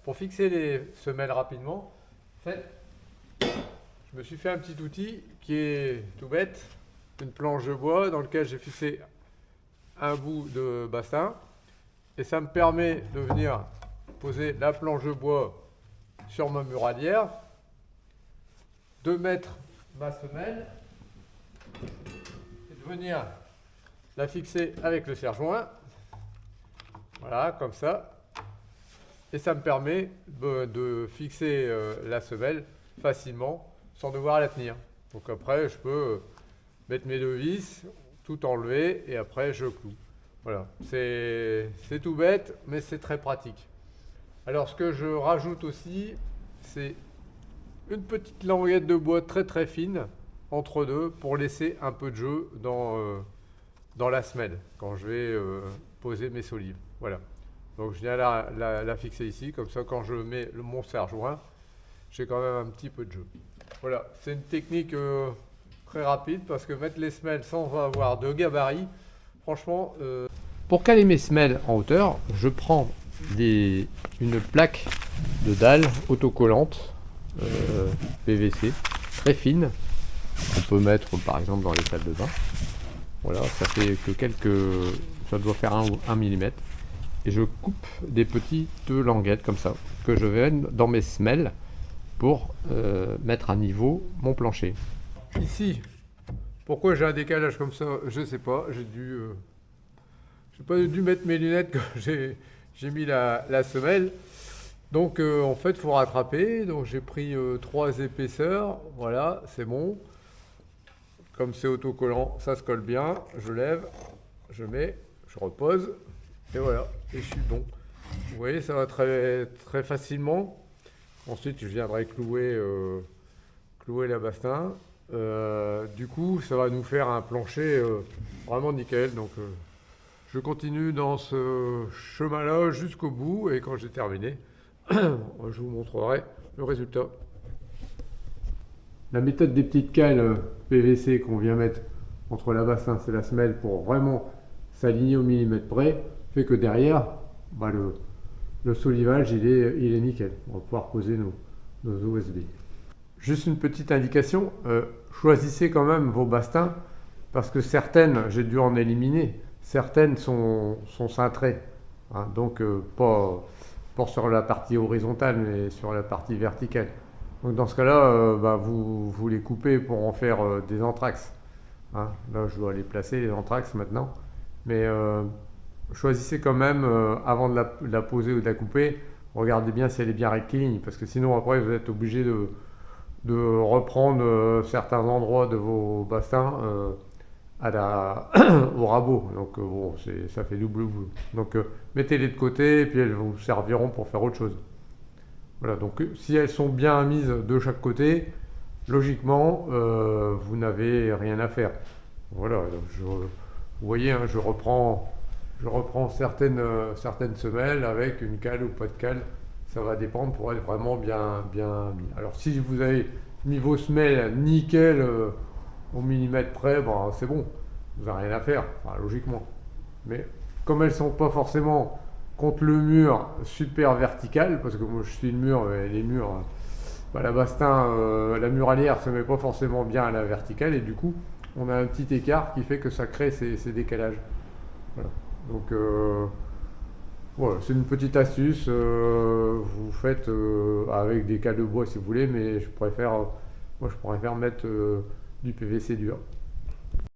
pour fixer les semelles rapidement, en fait, je me suis fait un petit outil qui est tout bête, une planche de bois dans laquelle j'ai fixé un bout de bassin et ça me permet de venir poser la planche de bois sur ma muralière, de mettre ma semelle et de venir la fixer avec le serre-joint, voilà, comme ça, et ça me permet de fixer la semelle facilement sans devoir la tenir. Donc après, je peux mettre mes deux vis, tout enlever et après je cloue. Voilà, c'est tout bête, mais c'est très pratique. Alors ce que je rajoute aussi, c'est une petite languette de bois très très fine entre deux pour laisser un peu de jeu dans la semelle quand je vais poser mes solives. Voilà. Donc je viens la fixer ici, comme ça quand je mets mon serre-joint, j'ai quand même un petit peu de jeu. Voilà, c'est une technique très rapide parce que mettre les semelles sans avoir de gabarit, franchement... Pour caler mes semelles en hauteur, je prends une plaque de dalle autocollante PVC très fine. On peut mettre par exemple dans les salles de bain. Voilà, ça fait que ça doit faire 1 mm. Et je coupe des petites languettes comme ça que je vais mettre dans mes semelles pour mettre à niveau mon plancher. Ici, pourquoi j'ai un décalage comme ça, je sais pas. J'ai pas dû mettre mes lunettes quand j'ai mis la semelle. Donc en fait, il faut rattraper. Donc j'ai pris 3 épaisseurs. Voilà, c'est bon. Comme c'est autocollant, ça se colle bien. Je lève, je mets, je repose. Et voilà, et je suis bon. Vous voyez, ça va très, très facilement. Ensuite, je viendrai clouer la bastin. Du coup, ça va nous faire un plancher vraiment nickel. Donc je continue dans ce chemin-là jusqu'au bout. Et quand j'ai terminé, je vous montrerai le résultat. La méthode des petites cales PVC qu'on vient mettre entre la bassin et la semelle pour vraiment s'aligner au millimètre près fait que derrière, le solivage il est nickel. On va pouvoir poser nos OSB. Juste une petite indication, choisissez quand même vos bastins parce que certaines, j'ai dû en éliminer, certaines sont cintrées. Hein, donc pas sur la partie horizontale mais sur la partie verticale. Donc dans ce cas-là, vous les coupez pour en faire des anthrax. Hein, là je dois les placer les anthrax maintenant. Mais choisissez quand même, avant de la poser ou de la couper, regardez bien si elle est bien rectiligne, parce que sinon après vous êtes obligé de reprendre certains endroits de vos bassins au rabot. Donc bon, ça fait double boulot. Donc mettez-les de côté et puis elles vous serviront pour faire autre chose. Voilà, donc si elles sont bien mises de chaque côté, logiquement, vous n'avez rien à faire. Voilà, vous voyez, hein, je reprends certaines semelles avec une cale ou pas de cale. Ça va dépendre pour être vraiment bien mis. Alors si vous avez mis vos semelles nickel au millimètre près, c'est bon, vous n'avez rien à faire, enfin, logiquement. Mais comme elles ne sont pas forcément contre le mur super vertical, parce que moi je suis le mur, les murs, la bastin, la muralière se met pas forcément bien à la verticale et du coup on a un petit écart qui fait que ça crée ces décalages. Voilà. Donc voilà, c'est une petite astuce, vous faites avec des cales de bois si vous voulez, mais moi je préfère mettre du PVC dur.